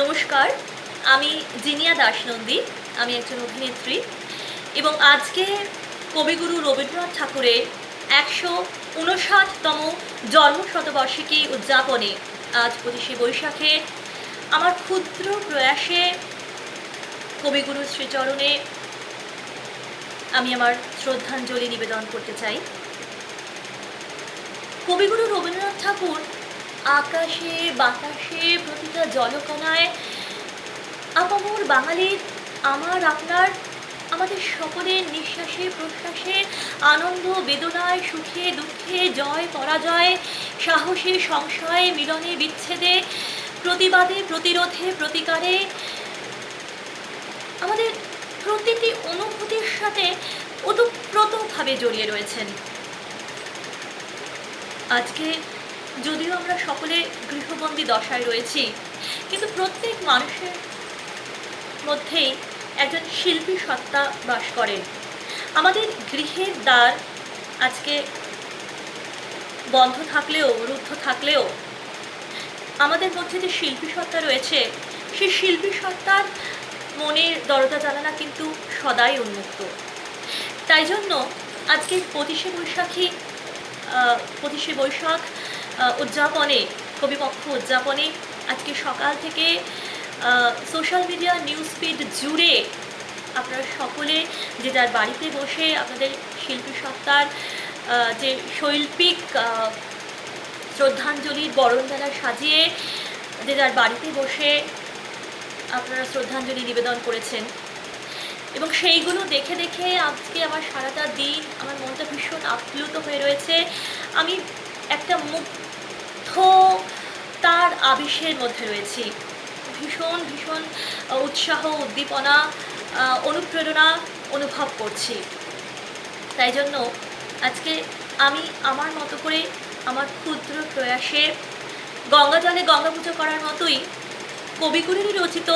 নমস্কার, আমি জিনিয়া দাশনন্দী। আমি একজন অভিনেত্রী এবং আজকে কবিগুরু রবীন্দ্রনাথ ঠাকুরের ১৫৯তম জন্মশতবার্ষিকী উদযাপনে আজ ২৫শে বৈশাখে আমার ক্ষুদ্র প্রয়াসে কবিগুরু শ্রীচরণে আমি আমার শ্রদ্ধাঞ্জলি নিবেদন করতে চাই। কবিগুরু রবীন্দ্রনাথ ঠাকুর আকাশে বাতাসে প্রতিটা জলকণায় আপামর বাঙালির আমার আপনার আমাদের সকলের নিঃশ্বাসে প্রশ্বাসে আনন্দ বেদনায় সুখে দুঃখে জয় পরাজয় সাহসে সংশয়ে মিলনে বিচ্ছেদে প্রতিবাদে প্রতিরোধে প্রতিকারে আমাদের প্রতিটি অনুভূতির সাথে ওতপ্রোতভাবে জড়িয়ে রয়েছেন। আজকে যদিও আমরা সকলে গৃহবন্দী দশায় রয়েছি, কিন্তু প্রত্যেক মানুষের মধ্যেই একজন শিল্পী সত্তা বাস করেন। আমাদের গৃহের দ্বার আজকে বন্ধ থাকলেও রুদ্ধ থাকলেও আমাদের মধ্যে যে শিল্পী সত্তা রয়েছে সেই শিল্পী সত্তার মনের দরজা জানালা কিন্তু সদাই উন্মুক্ত। তাই জন্য আজকে ২৫শে বৈশাখ উদযাপনে কবিপক্ষ উদযাপনে আজকে সকাল থেকে সোশ্যাল মিডিয়া নিউজ ফিড জুড়ে আপনারা সকলে যে যার বাড়িতে বসে আপনাদের শিল্পী সত্তার যে শৈল্পিক শ্রদ্ধাঞ্জলির বরণডালা সাজিয়ে যে যার বাড়িতে বসে আপনারা শ্রদ্ধাঞ্জলি নিবেদন করেছেন এবং সেইগুলো দেখে দেখে আজকে আমার সারাটা দিন আমার মনটা ভীষণ আপ্লুত হয়ে রয়েছে। আমি একটা মুগ্ধতার আবেশের মধ্যে রয়েছি। ভীষণ ভীষণ উৎসাহ উদ্দীপনা অনুপ্রেরণা অনুভব করছি। তাই জন্য আজকে আমি আমার মতো করে আমার ক্ষুদ্র প্রয়াসে গঙ্গা জলে গঙ্গা পুজো করার মতোই কবিগুরুরই রচিত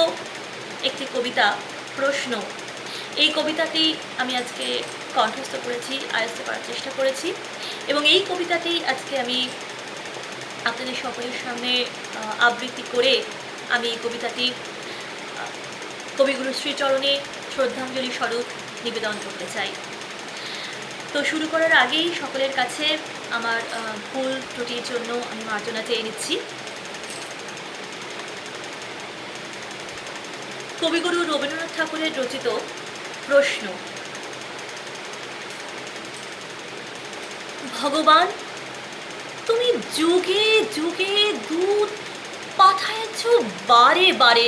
একটি কবিতা প্রশ্ন, এই কবিতাটি আমি আজকে কণ্ঠস্থ করেছি, আয়ত্ত করার চেষ্টা করেছি এবং এই কবিতাটি আজকে আমি আপনাদের সকলের সামনে আবৃত্তি করে আমি এই কবিতাটি কবিগুরু শ্রীচরণে শ্রদ্ধাঞ্জলি স্বরূপ নিবেদন করতে চাই। তো শুরু করার আগেই সকলের কাছে আমার ভুল ত্রুটির জন্য আমি মার্জনা চেয়ে নিচ্ছি। কবিগুরু রবীন্দ্রনাথ ঠাকুরের রচিত প্রশ্ন। ভগবান, তুমি যুগে যুগে দূত পাঠাইছ বারে বারে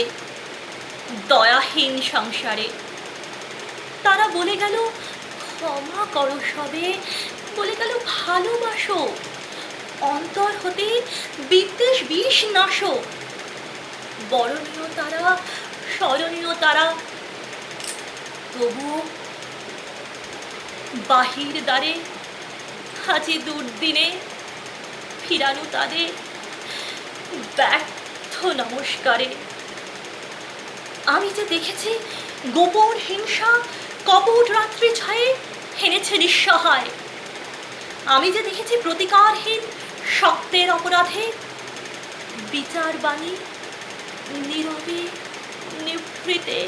দয়াহীন সংসারে। তারা বলে গেল ক্ষমা করো সবে, বলে গেল ভালোবাসো, অন্তর হতে বিদ্বেষ বিষ নাশো। বরণীয় তারা স্মরণীয় তারা, তবু বাহির দ্বারে হাজি দুর্দিনে ফিরানো তাদের ব্যর্থ নমস্কারে। আমি যে দেখেছি গোপন হিংসা কপট রাত্রি ছায়ে হেনেছে নিঃসহায়। আমি যে দেখেছি প্রতিকারহীন সত্যের অপরাধে বিচার বাণী নীরবে নিভৃতে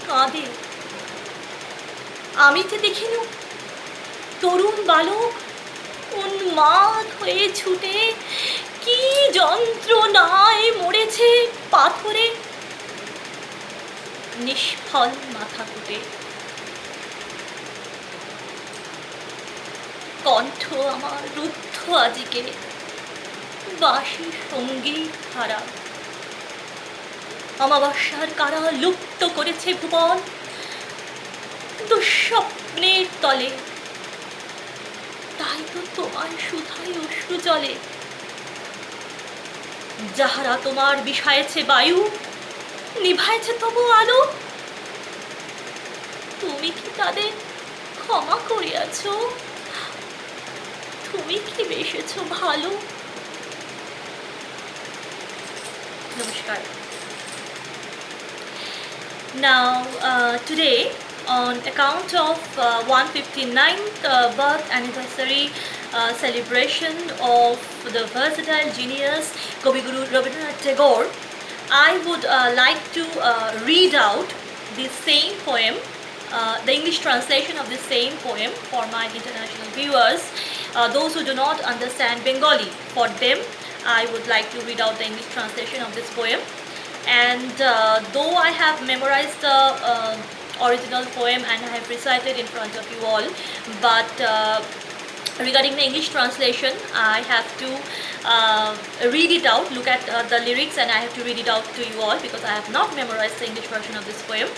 কাঁদে। আমি যে দেখিল তরুণ বালক উন্মাদ হয়ে ছুটে কি যন্ত্রণায় মরেছে পাথরে নিষ্ফল মাথা ফুটে। কণ্ঠ আমার রুদ্ধ আজিকে বাঁশি সঙ্গীত হারা। অমাবস্যার কারা লুপ্ত করেছে ভুবন দুঃস্বপ্নের তলে। তাই তো তোমার সুধাই অশ্রু জলে। যাহারা তোমার বিষায়েছে বায়ু নিভাইছে তবু আলো, তুমি কি তাদের ক্ষমা করিয়াছ? তুমি কি বেসেছ ভালো? নমস্কার। Now today, on account of 159th birth anniversary celebration of the versatile genius Kaviguru Rabindranath Tagore, I would like to read out the same poem, the English translation of the same poem for my international viewers, those who do not understand Bengali. For them, I would like to read out the English translation of this poem. And though I have memorized the original poem and I have recited in front of you all, but regarding the English translation, I have to read it out, look at the lyrics, and I have to read it out to you all because I have not memorized the English version of this poem.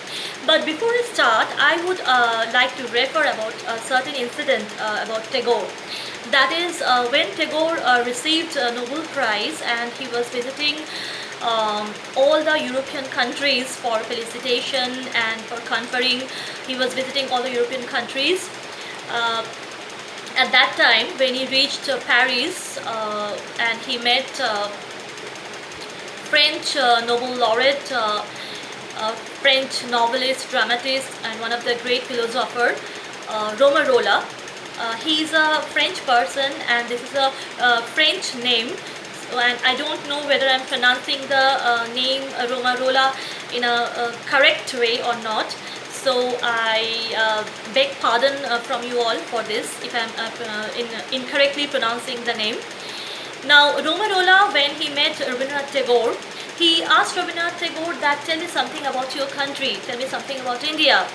But before I start, I would like to refer about a certain incident about Tagore. That is when Tagore received a Nobel Prize and he was visiting all the European countries for felicitation and for conferring. He was visiting all the European countries. At that time, when he reached Paris and he met French Nobel laureate, French novelist, dramatist, and one of the great philosophers, Romarola. He is a French person, and this is a French name. And I don't know whether I'm pronouncing the name Romarola in a correct way or not. So I beg pardon from you all for this if I'm incorrectly pronouncing the name. Now, Romarola, when he met Rabindranath Tagore, he asked Rabindranath Tagore that, tell me something about your country, tell me something about India.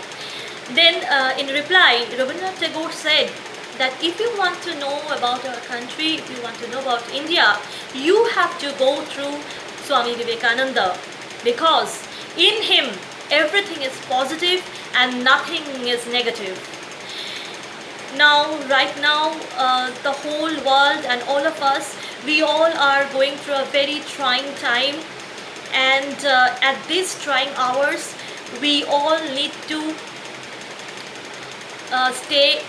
Then in reply, Rabindranath Tagore said that if you want to know about our country, if you want to know about India, you have to go through Swami Vivekananda, because in him everything is positive and nothing is negative. Now, right now, the whole world and all of us, we all are going through a very trying time, and at these trying hours, we all need to stay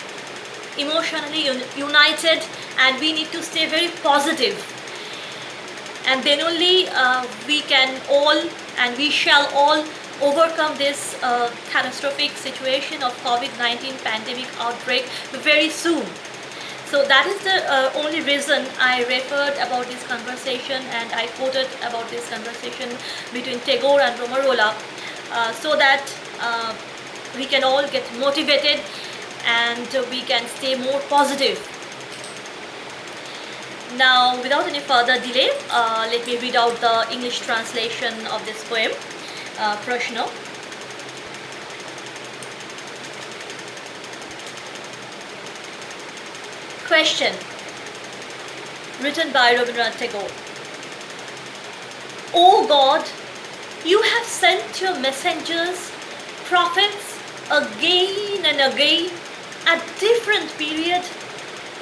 emotionally united, and we need to stay very positive, and then only we can all and we shall all overcome this catastrophic situation of COVID-19 pandemic outbreak very soon. So that is the only reason I referred about this conversation, and I quoted about this conversation between Tagore and Romarola, so that we can all get motivated and we can stay more positive. Now, without any further delay, let me read out the English translation of this poem, Prashno. Question, written by Rabindranath Tagore. O God, you have sent your messengers, prophets, again and again at different periods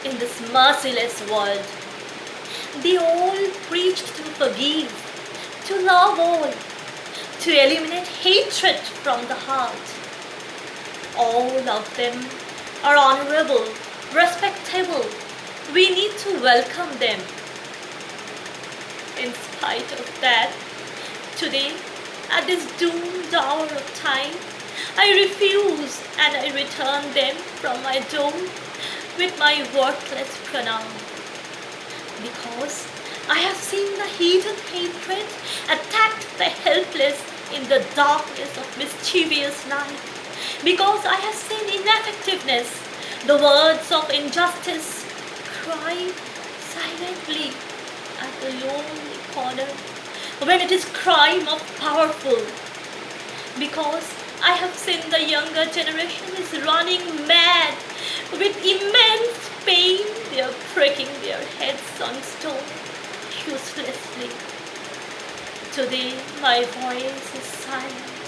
in this merciless world. They all preached to forgive, to love all, to eliminate hatred from the heart. All of them are honorable, respectable. We need to welcome them. In spite of that, today, at this doomed hour of time, I refuse and I return them from my door with my worthless pronoun. Because I have seen the heathen hatred attack the helpless in the darkness of mischievous night. Because I have seen ineffectiveness, the words of injustice cry silently at the lonely corner when it is crime of powerful. Because I have seen the younger generation is running mad with immense pain. They are breaking their heads on stone uselessly. Today my voice is silent.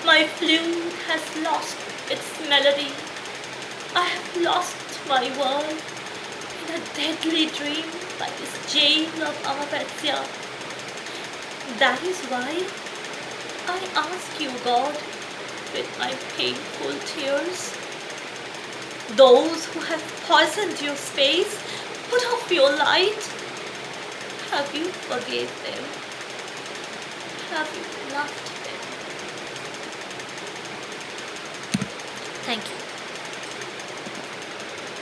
My flute has lost its melody. I have lost my world in a deadly dream by this jail of Amartya. That is why I ask you, God, with my painful tears, those who have poisoned your space, put off your light, have you forgave them? Have you loved them? Thank you.